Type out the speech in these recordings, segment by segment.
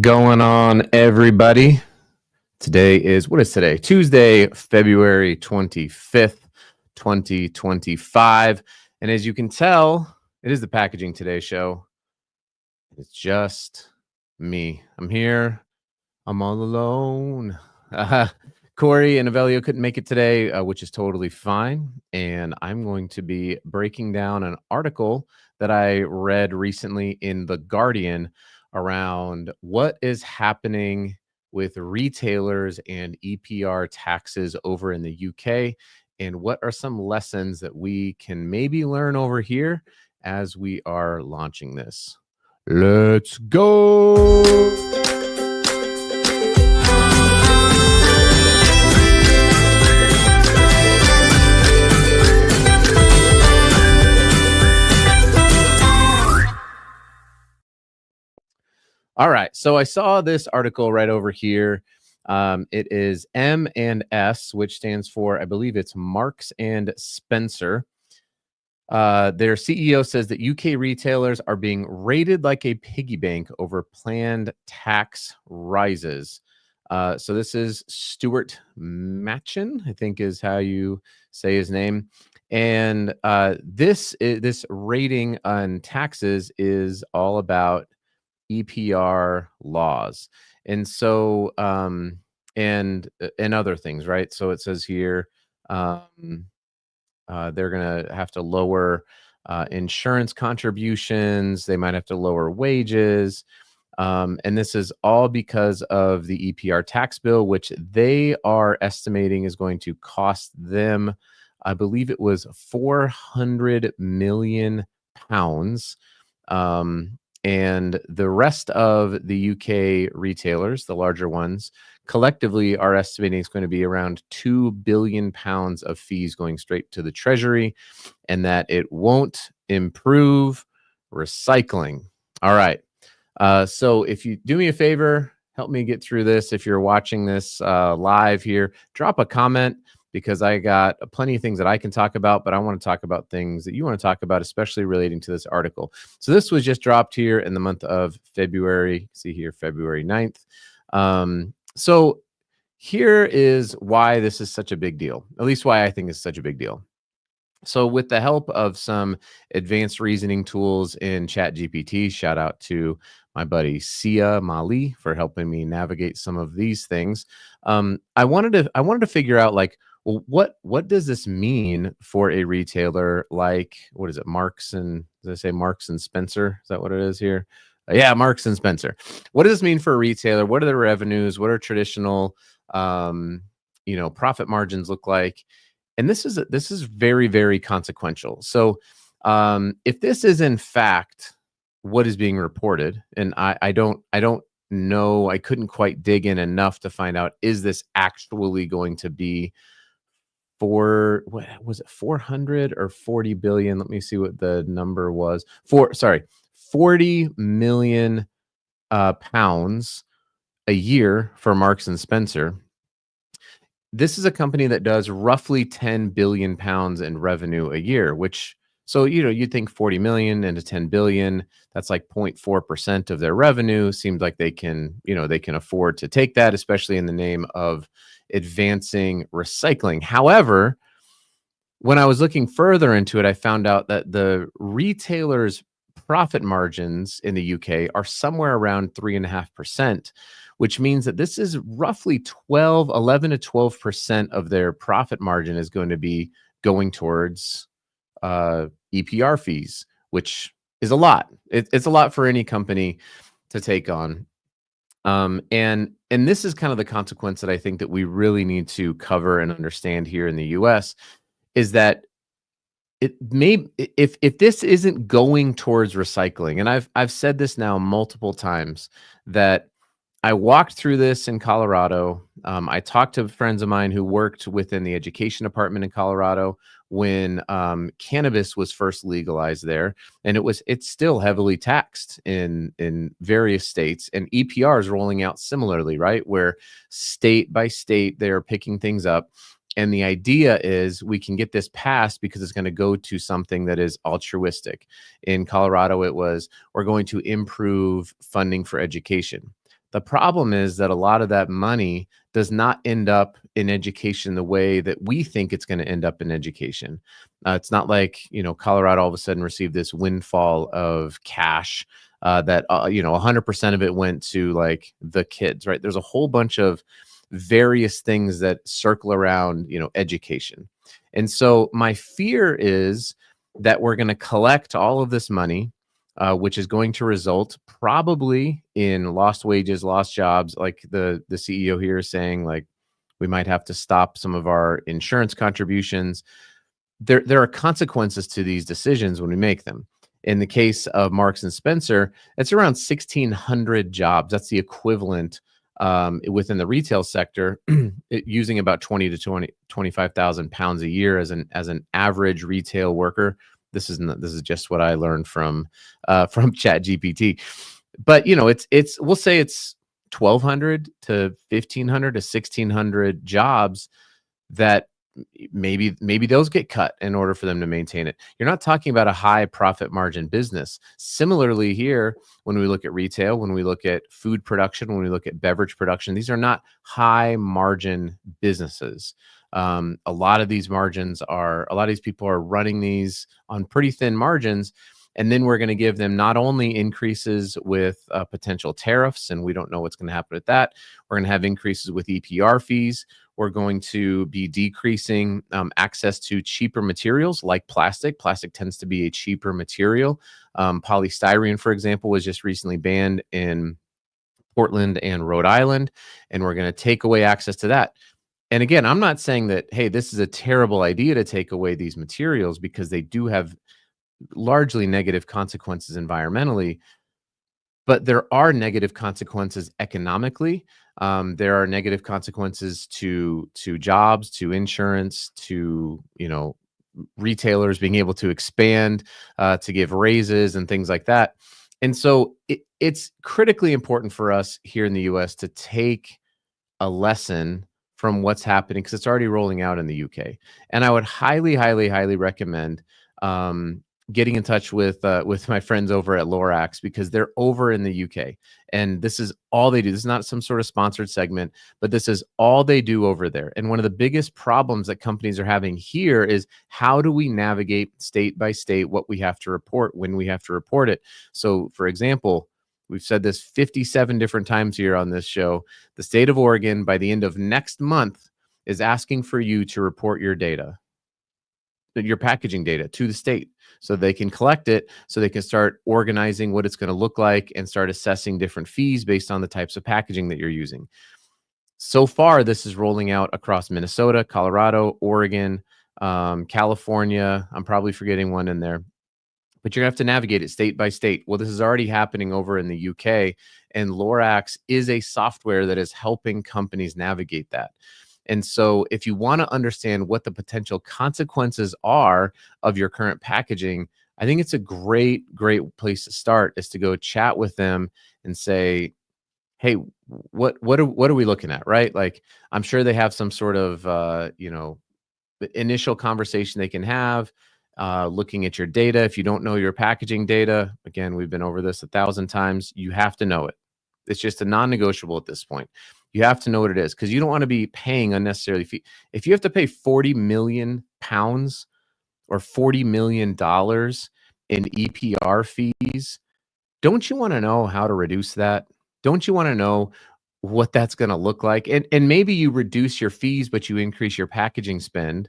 going on, everybody? What is today? Tuesday, February 25th, 2025. And as you can tell, it is the Packaging Today show. It's just me. I'm here. I'm all alone. Corey and Avelio couldn't make it today, which is totally fine. And I'm going to be breaking down an article that I read recently in The Guardian around what is happening with retailers and EPR taxes over in the UK, and what are some lessons that we can maybe learn over here as we are launching this. Let's go. All right, so I saw this article right over here. It is M&S, which stands for, I believe it's Marks and Spencer. Their CEO says that UK retailers are being rated like a piggy bank over planned tax rises. So this is Stuart Machin, I think is how you say his name. And this rating on taxes is all about EPR laws. And so and other things, right? So it says here they're going to have to lower insurance contributions. They might have to lower wages. And this is all because of the EPR tax bill, which they are estimating is going to cost them, I believe it was 400 million pounds. And the rest of the UK retailers, the larger ones, collectively are estimating it's going to be around 2 billion pounds of fees going straight to the Treasury, and that it won't improve recycling. All right. So if you do me a favor, help me get through this. If you're watching this live here, drop a comment, because I got plenty of things that I can talk about, but I want to talk about things that you want to talk about, especially relating to this article. So this was just dropped here in the month of February. See here, February 9th. So here is why this is such a big deal, at least why I think it's such a big deal. So with the help of some advanced reasoning tools in ChatGPT, shout out to my buddy Sia Mali for helping me navigate some of these things. I wanted to figure out, like, well, what does this mean for a retailer like, what is it, Marks and, did I say Marks and Spencer? Is that what it is here? Yeah, Marks and Spencer. What does this mean for a retailer? What are the revenues? What are traditional, profit margins look like? And this is very, very consequential. So if this is in fact what is being reported, and I don't know, I couldn't quite dig in enough to find out, is this actually going to be for, what was it, 400 or 40 billion? Let me see what the number was. 40 million pounds a year for Marks and Spencer. This is a company that does roughly 10 billion pounds in revenue a year, which, so, you'd think 40 million into 10 billion, that's like 0.4% of their revenue. Seems like they can afford to take that, especially in the name of advancing recycling. However, when I was looking further into it, I found out that the retailers' profit margins in the UK are somewhere around 3.5%, which means that this is roughly 11 to 12% of their profit margin is going to be going towards EPR fees, which is a lot. It's a lot for any company to take on. And this is kind of the consequence that I think that we really need to cover and understand here in the US, is that it may, if this isn't going towards recycling, and I've said this now multiple times, that I walked through this in Colorado. I talked to friends of mine who worked within the education department in Colorado when cannabis was first legalized there, and it's still heavily taxed in various states, and EPR is rolling out similarly, right? Where state by state they are picking things up. And the idea is we can get this passed because it's going to go to something that is altruistic. In Colorado, it was, we're going to improve funding for education. The problem is that a lot of that money does not end up in education the way that we think it's going to end up in education. It's not like, Colorado all of a sudden received this windfall of cash that 100% of it went to like the kids, right? There's a whole bunch of various things that circle around, education. And so my fear is that we're going to collect all of this money, which is going to result probably in lost wages, lost jobs. Like the CEO here is saying, like, we might have to stop some of our insurance contributions. There are consequences to these decisions when we make them. In the case of Marks and Spencer, it's around 1,600 jobs. That's the equivalent within the retail sector, using about 20 to 25,000 pounds a year as an average retail worker. This is just what I learned from ChatGPT. But we'll say it's 1,200 to 1,500 to 1,600 jobs that maybe those get cut in order for them to maintain it. You're not talking about a high profit margin business. Similarly here, when we look at retail, when we look at food production, when we look at beverage production, these are not high margin businesses. A lot of these people are running these on pretty thin margins. And then we're going to give them not only increases with potential tariffs, and we don't know what's going to happen with that. We're going to have increases with EPR fees. We're going to be decreasing access to cheaper materials like plastic. Plastic tends to be a cheaper material. Polystyrene, for example, was just recently banned in Portland and Rhode Island, and we're going to take away access to that. And again, I'm not saying that, hey, this is a terrible idea to take away these materials, because they do have largely negative consequences environmentally, but there are negative consequences economically. There are negative consequences to jobs, to insurance, to retailers being able to expand, to give raises and things like that. And so it's critically important for us here in the U.S. to take a lesson from what's happening, because it's already rolling out in the UK. And I would highly, highly, highly recommend getting in touch with my friends over at Lorax, because they're over in the UK, and this is all they do. This is not some sort of sponsored segment, but this is all they do over there. And one of the biggest problems that companies are having here is, how do we navigate state by state what we have to report, when we have to report it? So, for example, we've said this 57 different times here on this show. The state of Oregon, by the end of next month, is asking for you to report your data, your packaging data, to the state, so they can collect it, so they can start organizing what it's going to look like and start assessing different fees based on the types of packaging that you're using. So far, this is rolling out across Minnesota, Colorado, Oregon, California. I'm probably forgetting one in there, but you're gonna have to navigate it state by state. Well, this is already happening over in the UK, and Lorax is a software that is helping companies navigate that. And so if you want to understand what the potential consequences are of your current packaging, I think it's a great place to start, is to go chat with them and say, hey, what are we looking at, right? Like, I'm sure they have some sort of initial conversation they can have, looking at your data. If you don't know your packaging data, again, we've been over this 1,000 times, you have to know it. It's just a non-negotiable at this point. You have to know what it is, because you don't want to be paying unnecessarily fee. If you have to pay 40 million pounds or $40 million in EPR fees, don't you want to know how to reduce that? Don't you want to know what that's going to look like? And maybe you reduce your fees, but you increase your packaging spend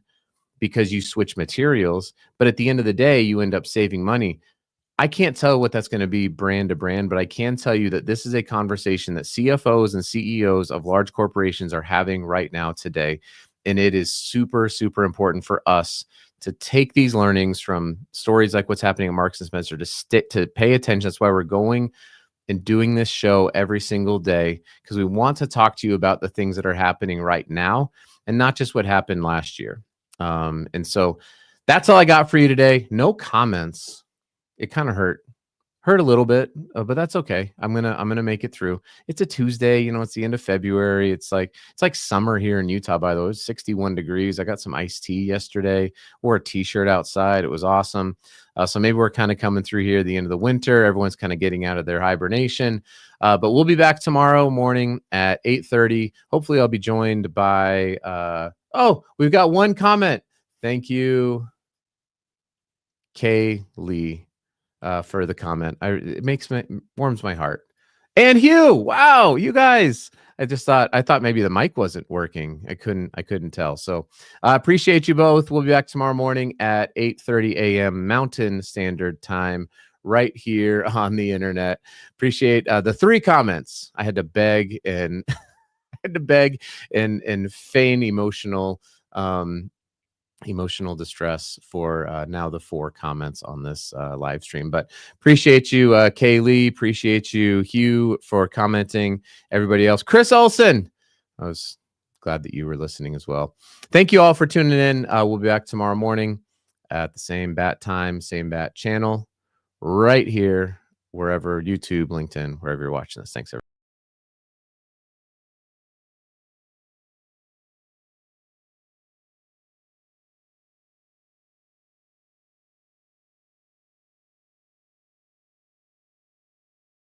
because you switch materials. But at the end of the day, you end up saving money. I can't tell what that's going to be brand to brand, but I can tell you that this is a conversation that CFOs and CEOs of large corporations are having right now today. And it is super, super important for us to take these learnings from stories like what's happening at Marks and Spencer, to pay attention. That's why we're going and doing this show every single day, because we want to talk to you about the things that are happening right now and not just what happened last year. And so that's all I got for you today. No comments. It kind of hurt Hurt a little bit, but that's okay. I'm gonna make it through. It's a Tuesday, you know, it's the end of February. It's like summer here in Utah, by the way. It's 61 degrees. I got some iced tea yesterday, wore a t-shirt outside. It was awesome. So maybe we're kind of coming through here the end of the winter. Everyone's kind of getting out of their hibernation. But we'll be back tomorrow morning at 8:30. Hopefully I'll be joined by oh, we've got one comment. Thank you, Kay Lee, for the comment. It warms my heart. And Hugh, wow, you guys. I thought maybe the mic wasn't working. I couldn't tell. So I appreciate you both. We'll be back tomorrow morning at 8:30 a.m. Mountain Standard Time, right here on the internet. Appreciate the 3 comments. I had to beg and and feign emotional distress for now the 4 comments on this live stream. But appreciate you, Kaylee. Appreciate you, Hugh, for commenting. Everybody else, Chris Olson, I was glad that you were listening as well. Thank you all for tuning in. We'll be back tomorrow morning at the same bat time, same bat channel, right here, wherever YouTube, LinkedIn, wherever you're watching this. Thanks, everybody.